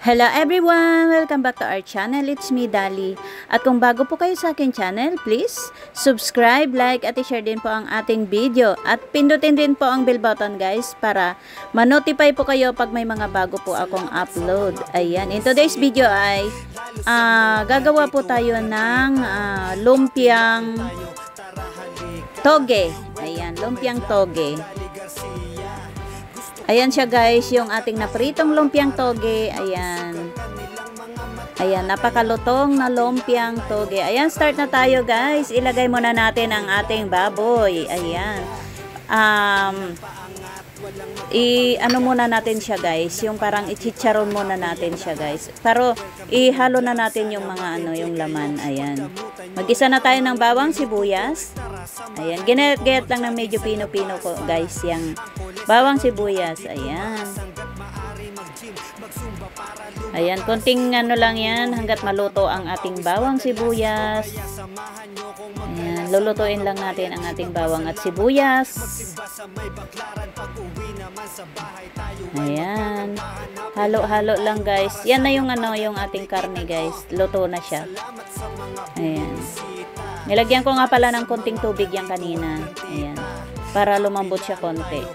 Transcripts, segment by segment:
Hello everyone! Welcome back to our channel. It's me, Dali. At kung bago po kayo sa aking channel, please subscribe, like, at i-share din po ang ating video. At pindutin din po ang bell button guys para ma-notify po kayo pag may mga bago po akong upload. Ayan. In today's video ay gagawa po tayo ng lumpiang toge. Ayan, lumpiang toge. Ayan siya guys, yung ating napritong lumpiang toge. Ayan. Ayan, napakalutong na lumpiang toge. Ayan, start na tayo guys. Ilagay muna natin ang ating baboy. Ayan. Ano muna natin siya guys, yung parang ichicharon muna natin siya guys. Pero ihalo na natin yung mga yung laman. Ayan. Mag-isa na tayo ng bawang sibuyas. Ayan, ginayat-gayat lang ng medyo pino-pino ko guys yung bawang sibuyas. Ayan. Ayan, konting lang yan hanggat maluto ang ating bawang sibuyas. Ayan, lulutuin lang natin ang ating bawang at sibuyas. Ayan. Halo-halo lang guys. Yan na yung yung ating karne guys. Luto na siya. Ayan. Nilagyan ko nga pala ng konting tubig yan kanina. Ayan. Para lumambot siya konti.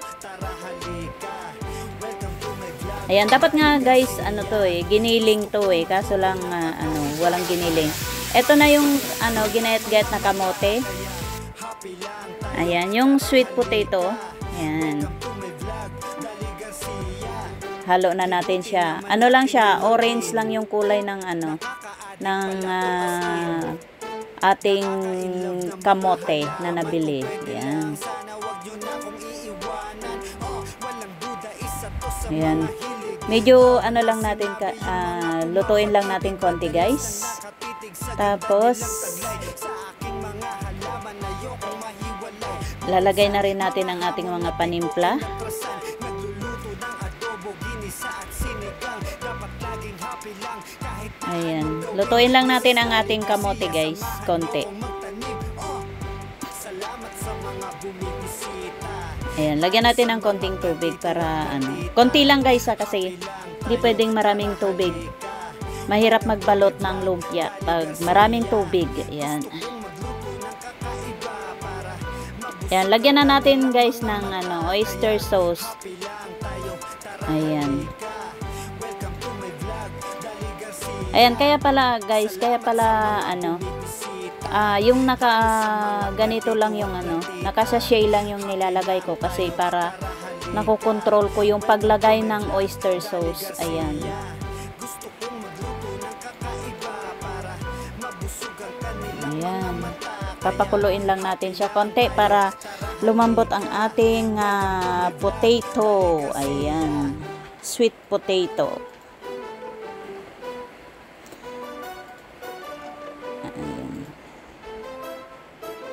Ayan, dapat nga guys, giniling to kaso lang walang giniling. Ito na yung ginayat-gayat na kamote. Ayan, yung sweet potato. Ayan. Halo na natin siya. Ano lang siya, orange lang yung kulay ng ating kamote na nabili. Ayan. Ayan. Medyo lang natin lutuin lang natin konti guys. Tapos lalagay na rin natin ang ating mga panimpla. Ayan. Lutuin lang natin ang ating kamote guys, konti. Ayan, lagyan natin ng konting tubig para konti lang guys kasi hindi pwedeng maraming tubig. Mahirap magbalot ng lumpia pag maraming tubig. Ayan. Ayan, lagyan na natin guys ng oyster sauce. Ayan. Ayan, kaya pala guys, yung ganito lang yung naka-sachet lang yung nilalagay ko kasi para nakokontrol ko yung paglagay ng oyster sauce. Ayan. Ayan. Papakuluin lang natin siya konti para lumambot ang ating potato. Ayan. Sweet potato.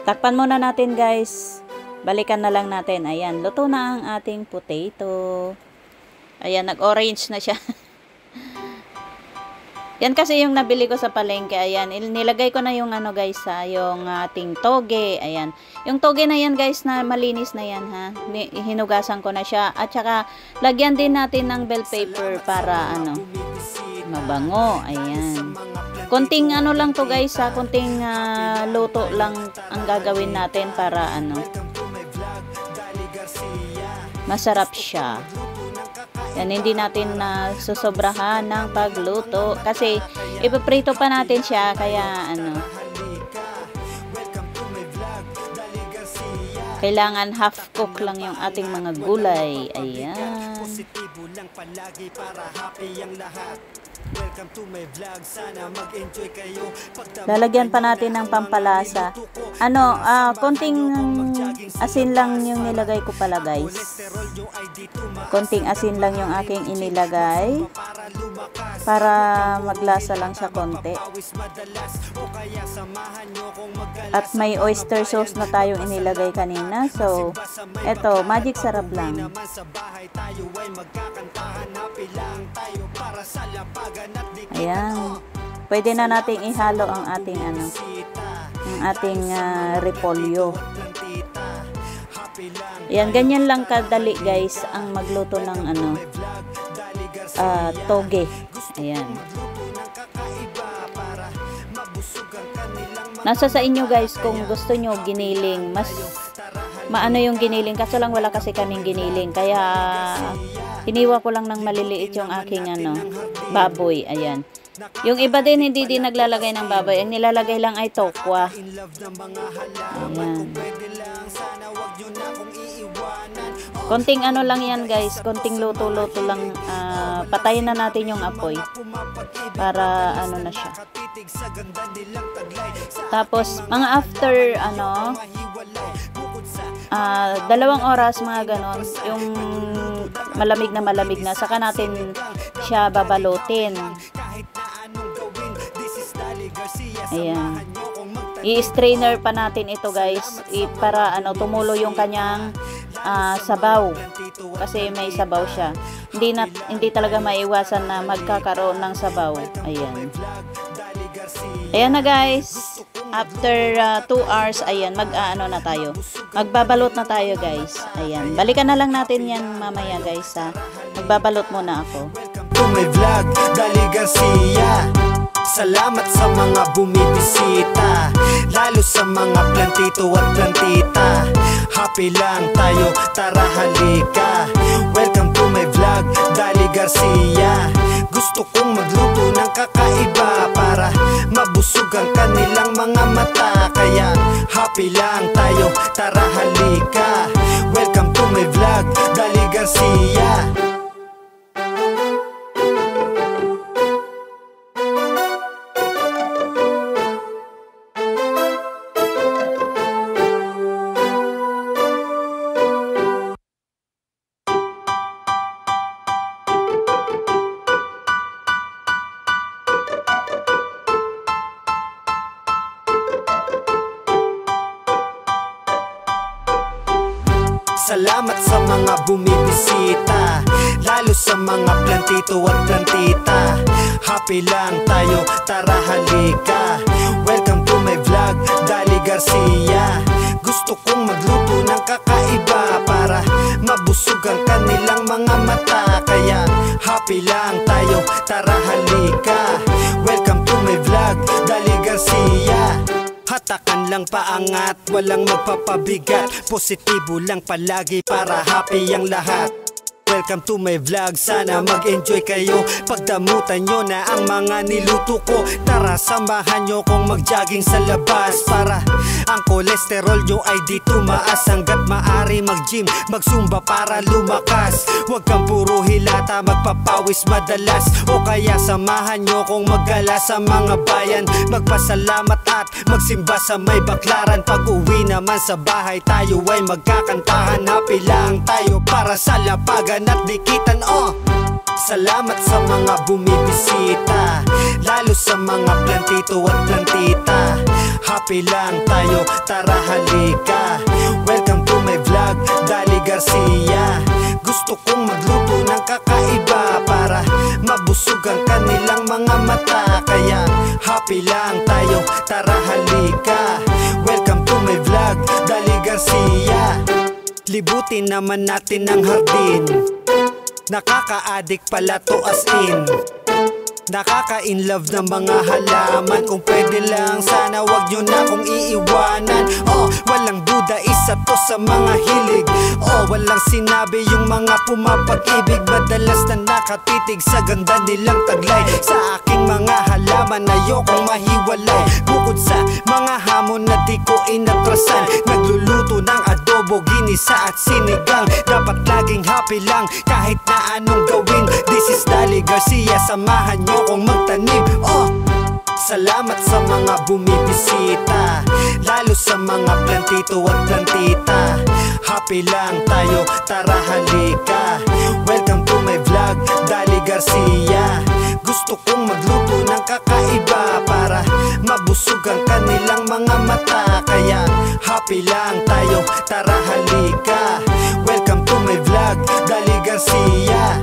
Takpan muna natin guys. Balikan na lang natin. Ayan, luto na ang ating potato. Ayan, nag-orange na siya. Yan kasi yung nabili ko sa palengke. Ayan, nilagay ko na yung guys yung ating toge. Ayan. Yung toge na yan guys na malinis na yan ha. Hinugasan ko na siya. At saka lagyan din natin ng bell paper para mabango. Ayan. Konting lang to guys konting luto lang ang gagawin natin para masarap siya. Yan, hindi natin susobrahan ng pagluto kasi ipaprito pa natin siya kaya kailangan half cook lang yung ating mga gulay. Ayan. Lalagyan pa natin ng pampalasa. Konting asin lang yung nilagay ko pala guys. Konting asin lang yung aking inilagay para maglasa lang siya konti. At may oyster sauce na tayong inilagay kanina. So, eto, magic sarap lang. Ayan. Pwede na nating ihalo ang ating repolyo. Ayan, ganyan lang kadali guys ang magluto ng toge. Ayan. Nasa sa inyo guys kung gusto nyo giniling. Mas maano yung giniling. Kaso lang wala kasi kaming giniling. Kaya hiniwa ko lang ng maliliit yung aking baboy. Ayan. Yung iba din hindi din naglalagay ng baboy. Ang nilalagay lang ay tokwa. Ayan. Konting ano lang yan guys. Konting luto-luto lang. Patayin na natin yung apoy. Para ano na siya. Tapos mga after 2 oras mga ganon. Yung malamig na saka natin siya babalutin. Ayan. I-strainer pa natin ito guys para tumulo yung kanyang sabaw. Kasi may sabaw siya. Hindi talaga maiwasan na magkakaroon ng sabaw. Ayan. Ayan na guys. After 2 hours, ayan, na tayo. Magbabalot na tayo guys. Ayan. Balikan na lang natin yan mamaya guys ha. Magbabalot muna ako. May vlog, Dali Garcia. Salamat sa mga bumibisita, lalo sa mga plantito at plantita. Happy lang tayo, tara halika. Welcome to my vlog, Dali Garcia. Gusto kong magluto ng kakaiba para mabusog ang kanilang mga mata. Kaya happy lang tayo, tara halika. Welcome to my vlog, Dali Garcia. Salamat sa mga bumibisita, lalo sa mga plantito at plantita. Happy lang tayo, tara halika. Welcome to my vlog, Dali Garcia. Gusto kong magluto ng kakaiba para mabusog ang kanilang mga mata. Kaya happy lang tayo, tara halika. Welcome to my vlog, Dali Garcia. Hatakan lang paangat, walang magpapabigat. Positibo lang palagi para happy ang lahat. Welcome to my vlog, sana mag-enjoy kayo. Pagdamutan nyo na ang mga niluto ko. Tara samahan nyo kong mag-jogging sa labas para ang kolesterol nyo ay di tumaas. Hanggat maari mag-gym, mag-zumba para lumakas. Huwag kang puro hilata, magpapawis madalas. O kaya samahan nyo kong maggala sa mga bayan. Magpasalamat at magsimba sa may baklaran. Pag uwi naman sa bahay tayo ay magkakantahan. Happy lang tayo para sa lapagan at dikitan. Salamat sa mga bumibisita, lalo sa mga plantito at plantita. Happy lang tayo, tara halika. Welcome to my vlog, Dali Garcia. Gusto kong magluto ng kakaiba para mabusog ang kanilang mga mata. Kaya happy lang tayo, tara halika. Welcome to my vlog, Dali Garcia. Libutin naman natin ang hardin. Nakaka-addict pala to as in. Nakaka-inlove ng mga halaman. Kung pwede lang sana wag nyo na kong iiwanan. Walang duda isa to sa mga hilig. Walang sinabi yung mga pumapag-ibig. Madalas na nakatitig sa ganda nilang taglay. Sa aking mga halaman ayokong mahiwalay. Bukod sa mga hamon na di ko inatrasan, nagluluto ng adobo, ginisa at sinigang. Dapat laging happy lang kahit na anong gawin. This is Dali Garcia, samahan nyo kong magtanim. Salamat sa mga bumibisita, lalo sa mga plantito at plantita. Happy lang tayo, tara halika. Welcome to my vlog, Dali Garcia. Gusto kong magluto ng kakaiba para mabusog ang kanilang mga mata. Kaya happy lang tayo, tara halika. Welcome to my vlog, Dali Garcia.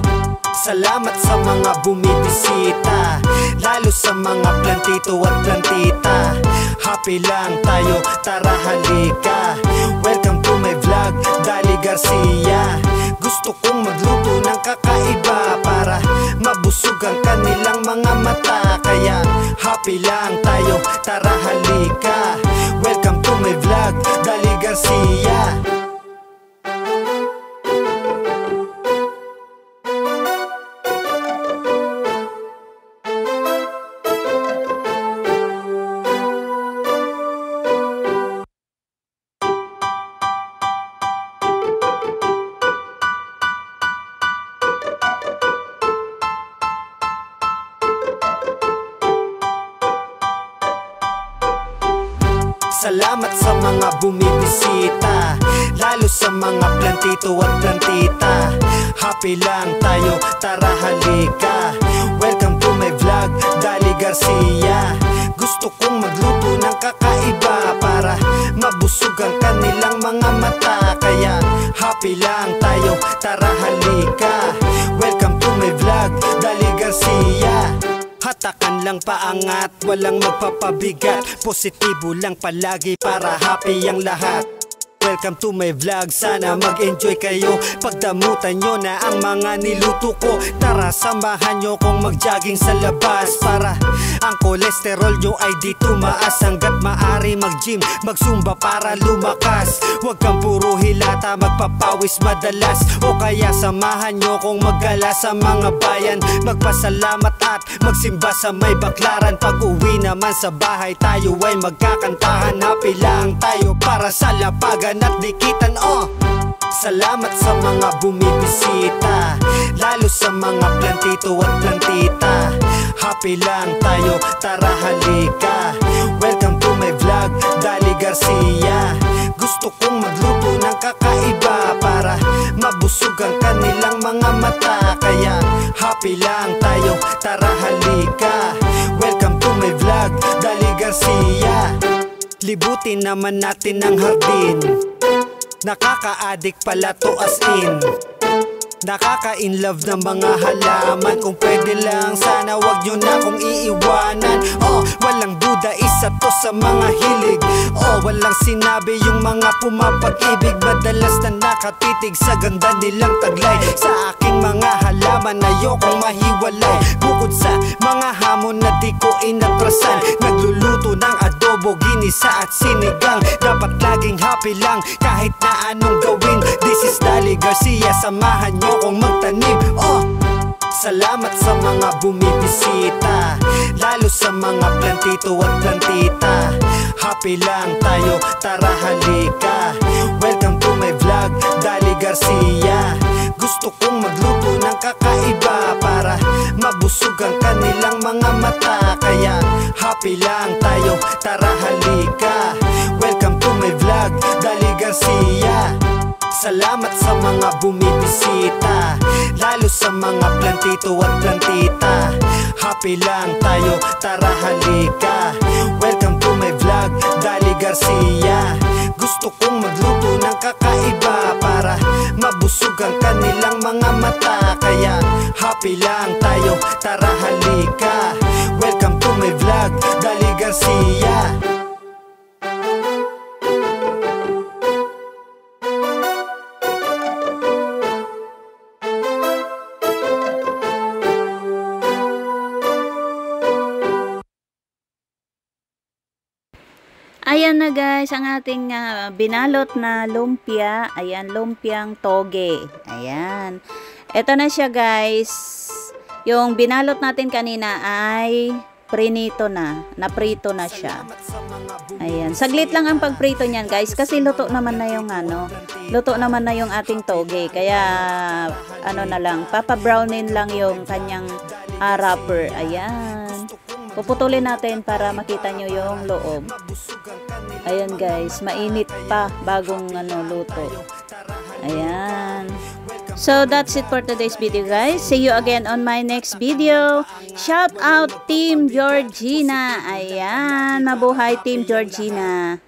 Salamat sa mga bumibisita, lalo sa mga plantito at plantita. Happy lang tayo, tara halika. Welcome to my vlog, Dali Garcia. Gusto kong magluto ng kakaiba para mabusog mabusog ang kanilang mga mata. Kaya happy lang tayo, tara halika. Welcome to my vlog, Dali Garcia. Salamat sa mga bumibisita, lalo sa mga plantito at plantita. Happy lang tayo, tara halika. Welcome to my vlog, Dali Garcia. Gusto kong magluto ng kakaiba para mabusog ang kanilang mga mata. Kaya happy lang tayo, tara halika. Welcome to my vlog, Dali Garcia. Hatakan lang paangat, walang magpapabigat. Positibo lang palagi para happy ang lahat. Welcome to my vlog, sana mag-enjoy kayo. Pagdamutan nyo na ang mga niluto ko. Tara samahan nyo kong mag-jogging sa labas para ang kolesterol nyo ay di tumaas. Hanggat maari mag-gym, mag-zumba para lumakas. Huwag kang puro hilata, magpapawis madalas. O kaya samahan nyo kong maggala sa mga bayan. Magpasalamat at magsimba sa may baklaran. Pag uwi naman sa bahay tayo ay magkakantahan. Happy lang tayo para sa lapagan at dikitan, Salamat sa mga bumibisita, lalo sa mga plantito at plantita. Happy lang tayo, tara halika. Welcome to my vlog, Dali Garcia. Gusto kong magluto ng kakaiba para mabusog ang kanilang mga mata. Kaya happy lang tayo, tara halika. Welcome to my vlog, Dali Garcia. Libutin naman natin ang hardin. Nakaka-addict pala to as in. Nakaka-inlove ng mga halaman. Kung pwede lang sana wag nyo na kong iiwanan. Walang duda isa to sa mga hilig. Walang sinabi yung mga pumapag-ibig. Madalas na nakatitig sa ganda nilang taglay. Sa aking mga halaman ayokong mahiwalay. Bukod sa mga hamon na di ko inatrasan, nagluluto ng adobo, ginisa at sinigang. Dapat laging happy lang kahit na anong gawin. This is Dali Garcia, samahan nyo kong magtanim. Salamat sa mga bumibisita, lalo sa mga plantito at plantita. Happy lang tayo, tara halika. Welcome to my vlog, Dali Garcia. Gusto kong magluto ng kakaiba para mabusog ang kanilang mga mata. Kaya happy lang tayo, tara halika. Welcome to my vlog, Dali Garcia. Salamat sa mga bumibisita, lalo sa mga plantito at plantita. Happy lang tayo, tara halika. Welcome to my vlog, Dali Garcia. Gusto kong magluto ng kakaiba para mabusog ang kanilang mga mata. Kaya happy lang tayo, tara halika. Welcome to my vlog, Dali Garcia. Ayan na guys, ang ating binalot na lumpia. Ayan, lumpiang toge. Ayan. Ito na siya guys. Yung binalot natin kanina ay prinito na. Naprito na siya. Ayan. Saglit lang ang pagprito niyan guys. Kasi luto naman na yung luto naman na yung ating toge. Kaya na lang. Papa-brownin lang yung kanyang wrapper. Ayan. Puputulin natin para makita nyo yung loob. Ayan guys, mainit pa bagong luto. Ayan. So that's it for today's video guys. See you again on my next video. Shout out Team Georgina. Ayan, mabuhay Team Georgina.